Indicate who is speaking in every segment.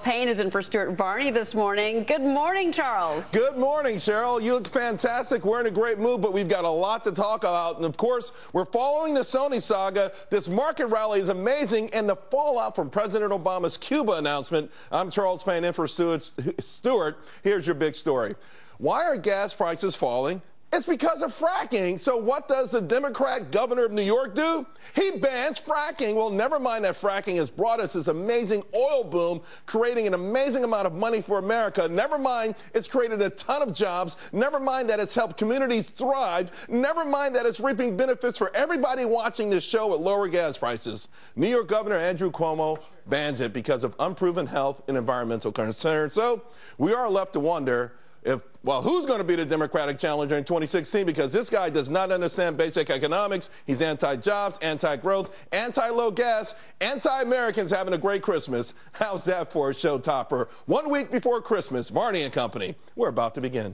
Speaker 1: Payne is in for Stuart Varney this morning. Good morning, Charles.
Speaker 2: Good morning, Cheryl. You look fantastic. We're in a great mood, but we've got a lot to talk about. And, of course, we're following the Sony saga. This market rally is amazing, and the fallout from President Obama's Cuba announcement. I'm Charles Payne in for Stuart. Here's your big story. Why are gas prices falling? It's because of fracking. So what does the Democrat governor of New York do? He bans fracking. Well, never mind that fracking has brought us this amazing oil boom, creating an amazing amount of money for America. Never mind it's created a ton of jobs. Never mind that it's helped communities thrive. Never mind that it's reaping benefits for everybody watching this show at lower gas prices. New York Governor Andrew Cuomo bans it because of unproven health and environmental concerns. So we are left to wonder who's going to be the Democratic challenger in 2016? Because this guy does not understand basic economics. He's anti-jobs, anti-growth, anti-low gas, anti-Americans having a great Christmas. How's that for a show topper? 1 week before Christmas, Varney and Company. We're about to begin.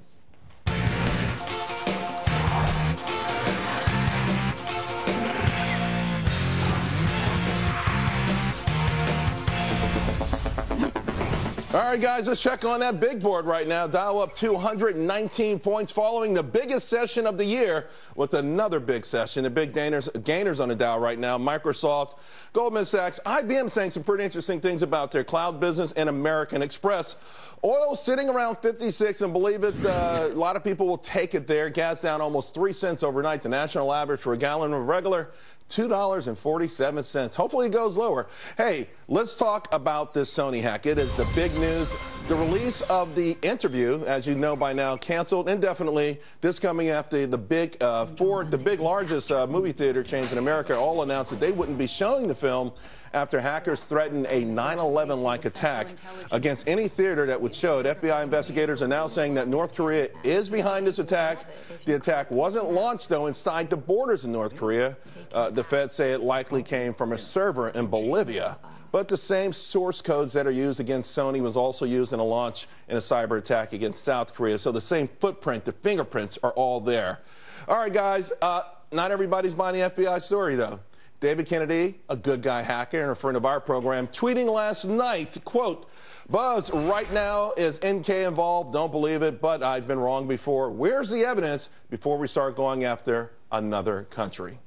Speaker 2: All right, guys, let's check on that big board right now. Dow up 219 points following the biggest session of the year with another big session. The big gainers on the Dow right now, Microsoft, Goldman Sachs, IBM saying some pretty interesting things about their cloud business, and American Express. Oil sitting around 56, and believe it, a lot of people will take it there. Gas down almost 3 cents overnight. The national average for a gallon of regular, $2.47. Hopefully it goes lower. Hey, let's talk about this Sony hack. It is the big news. The release of the interview, as you know by now, canceled indefinitely. This coming after the big largest movie theater chains in America all announced that they wouldn't be showing the film after hackers threatened a 9/11-like attack against any theater that would show it. FBI investigators are now saying that North Korea is behind this attack. The attack wasn't launched, though, inside the borders of North Korea. The feds say it likely came from a server in Bolivia. But the same source codes that are used against Sony was also used in a launch in a cyber attack against South Korea. So the same footprint, the fingerprints are all there. All right, guys, not everybody's buying the FBI story, though. David Kennedy, a good guy hacker and a friend of our program, tweeting last night, quote, "Buzz, right now is NK involved. Don't believe it, but I've been wrong before. Where's the evidence before we start going after another country?"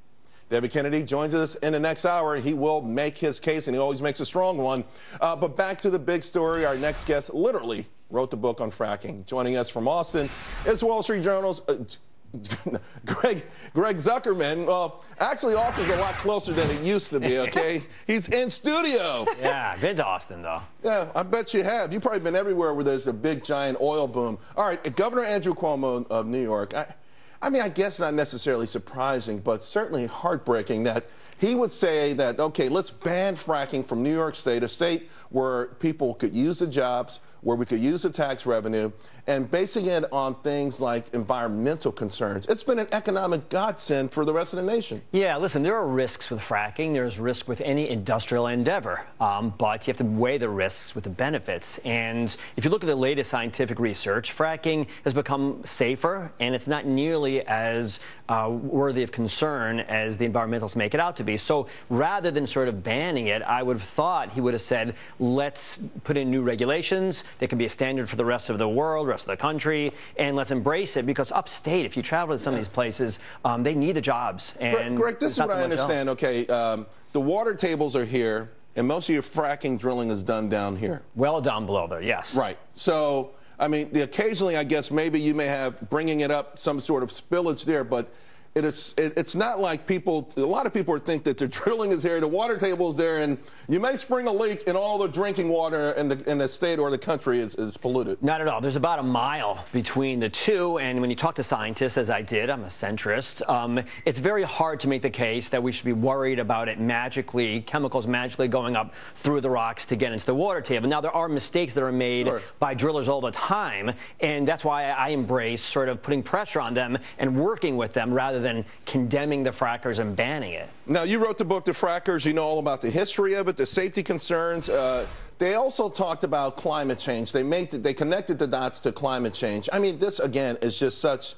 Speaker 2: David Kennedy joins us in the next hour. He will make his case, and he always makes a strong one. But back to the big story. Our next guest literally wrote the book on fracking. Joining us from Austin is Wall Street Journal's Greg Zuckerman. Well, actually, Austin's a lot closer than it used to be, okay? He's in studio.
Speaker 3: Yeah, been to Austin, though.
Speaker 2: Yeah, I bet you have. You've probably been everywhere where there's a big, giant oil boom. All right, Governor Andrew Cuomo of New York, I mean, I guess not necessarily surprising, but certainly heartbreaking that he would say that, okay, let's ban fracking from New York State, a state where people could use the jobs, where we could use the tax revenue, and basing it on things like environmental concerns. It's been an economic godsend for the rest of the nation.
Speaker 3: Yeah, listen, there are risks with fracking. There's risk with any industrial endeavor, but you have to weigh the risks with the benefits. And if you look at the latest scientific research, fracking has become safer, and it's not nearly as worthy of concern as the environmentalists make it out to be. So rather than sort of banning it, I would have thought he would have said, let's put in new regulations. They can be a standard for the rest of the world, rest of the country, and let's embrace it, because upstate, if you travel to some of these places, they need the jobs. And
Speaker 2: Greg, this is what I understand. Okay, the water tables are here, and most of your fracking drilling is done down here.
Speaker 3: Well down below there, yes.
Speaker 2: Right. So, I mean, occasionally, I guess maybe you may have bringing it up some sort of spillage there, but it's not like a lot of people think that the drilling is here, the water table is there, and you may spring a leak and all the drinking water in the state or the country is polluted.
Speaker 3: Not at all. There's about a mile between the two, and when you talk to scientists, as I did, I'm a centrist, it's very hard to make the case that we should be worried about it chemicals magically going up through the rocks to get into the water table. Now, there are mistakes that are made by drillers all the time, and that's why I embrace sort of putting pressure on them and working with them rather than condemning the frackers and banning it.
Speaker 2: Now, you wrote the book, The Frackers. You know all about the history of it, the safety concerns. They also talked about climate change. They connected the dots to climate change. I mean, this, again, is just such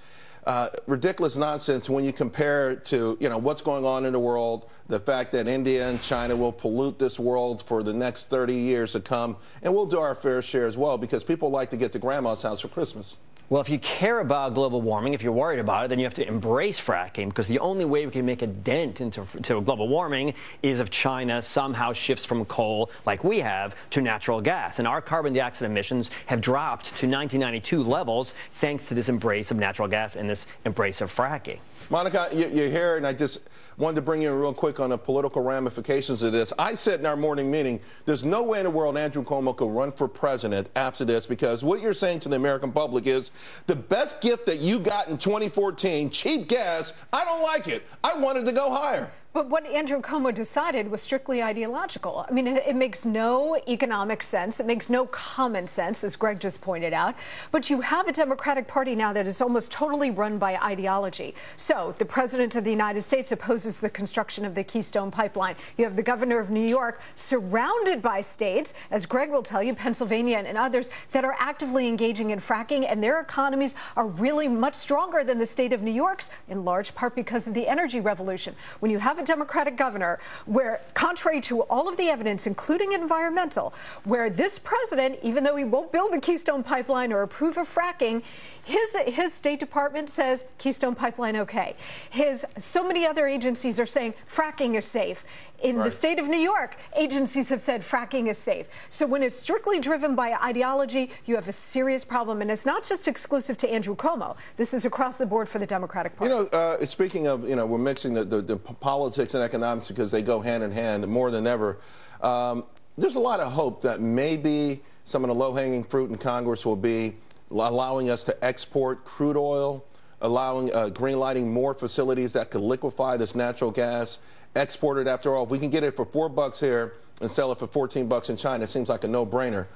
Speaker 2: ridiculous nonsense when you compare it to, what's going on in the world, the fact that India and China will pollute this world for the next 30 years to come, and we'll do our fair share as well because people like to get to grandma's house for Christmas.
Speaker 3: Well, if you care about global warming, if you're worried about it, then you have to embrace fracking, because the only way we can make a dent into global warming is if China somehow shifts from coal, like we have, to natural gas. And our carbon dioxide emissions have dropped to 1992 levels thanks to this embrace of natural gas and this embrace of fracking.
Speaker 2: Monica, you're here, and I just wanted to bring you in real quick on the political ramifications of this. I said in our morning meeting, there's no way in the world Andrew Cuomo could run for president after this, because what you're saying to the American public is the best gift that you got in 2014, cheap gas, I don't like it. I wanted to go higher.
Speaker 4: But what Andrew Cuomo decided was strictly ideological. I mean, it makes no economic sense. It makes no common sense, as Greg just pointed out. But you have a Democratic Party now that is almost totally run by ideology. So the president of the United States opposes the construction of the Keystone Pipeline. You have the governor of New York surrounded by states, as Greg will tell you, Pennsylvania and others, that are actively engaging in fracking, and their economies are really much stronger than the state of New York's, in large part because of the energy revolution. When you have a Democratic governor where, contrary to all of the evidence, including environmental, where this president, even though he won't build the Keystone Pipeline or approve of fracking, his State Department says Keystone Pipeline okay. So many other agencies are saying fracking is safe. In the state of New York, agencies have said fracking is safe. So when it's strictly driven by ideology, you have a serious problem. And it's not just exclusive to Andrew Cuomo. This is across the board for the Democratic Party.
Speaker 2: Speaking of, we're mixing the politics and economics because they go hand in hand more than ever. There's a lot of hope that maybe some of the low-hanging fruit in Congress will be allowing us to export crude oil, allowing greenlighting more facilities that could liquefy this natural gas, export it. After all, if we can get it for $4 here and sell it for $14 in China, it seems like a no-brainer.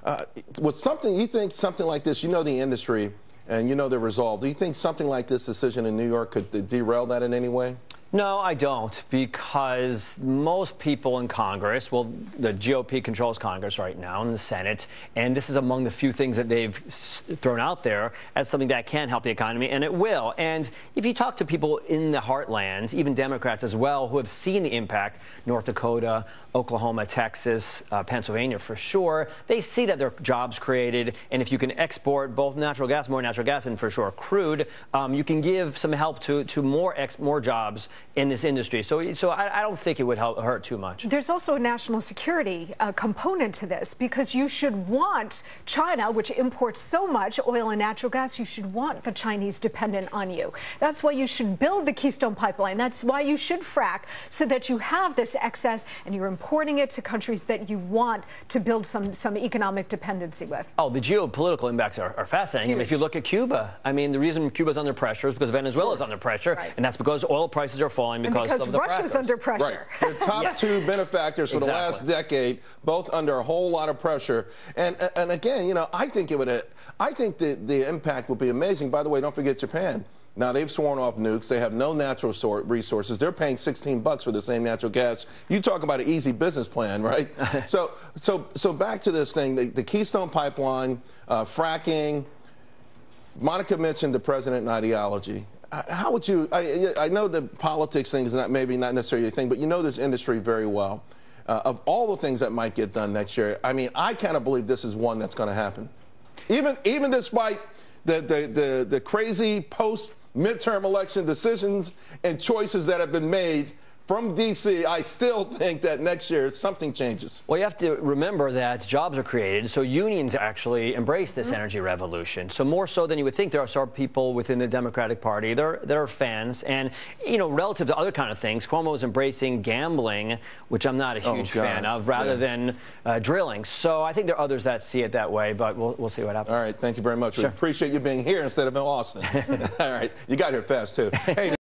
Speaker 2: You think something like this, the industry and the resolve, do you think something like this decision in New York could derail that in any way?
Speaker 3: No, I don't, because most people in Congress, well, the GOP controls Congress right now in the Senate, and this is among the few things that they've thrown out there as something that can help the economy, and it will. And if you talk to people in the heartland, even Democrats as well, who have seen the impact, North Dakota, Oklahoma, Texas, Pennsylvania for sure, they see that there are jobs created, and if you can export both more natural gas, and for sure crude, you can give some help to more jobs in this industry. So I don't think it would hurt too much. There's
Speaker 4: also a national security component to this, because you should want China, which imports so much oil and natural gas, you should want the Chinese dependent on you. That's why you should build the Keystone Pipeline. That's why you should frack, so that you have this excess and you're importing it to countries that you want to build some economic dependency with.
Speaker 3: Oh, the geopolitical impacts are fascinating. I mean, if you look at Cuba, I mean, the reason Cuba's under pressure is because Venezuela is under pressure, and that's because oil prices are falling because of the
Speaker 4: Russia's under pressure.
Speaker 2: Right. They're top two benefactors for the last decade, both under a whole lot of pressure. And again, I think the impact will be amazing. By the way, don't forget Japan. Now, they've sworn off nukes. They have no natural resources. They're paying $16 for the same natural gas. You talk about an easy business plan, right? so back to this thing, the Keystone Pipeline, fracking. Monica mentioned the president and ideology. How would you, I know the politics thing is maybe not necessarily your thing, but you know this industry very well. Of all the things that might get done next year, I mean, I kind of believe this is one that's going to happen. Even despite the crazy post-midterm election decisions and choices that have been made from D.C., I still think that next year something changes.
Speaker 3: Well, you have to remember that jobs are created, so unions actually embrace this energy revolution. So more so than you would think, there are some people within the Democratic Party that are fans. And, relative to other kind of things, Cuomo is embracing gambling, which I'm not a huge fan of, rather than drilling. So I think there are others that see it that way, but we'll see what happens.
Speaker 2: All right, thank you very much. Sure. We appreciate you being here instead of in Austin. All right, you got here fast, too. Hey.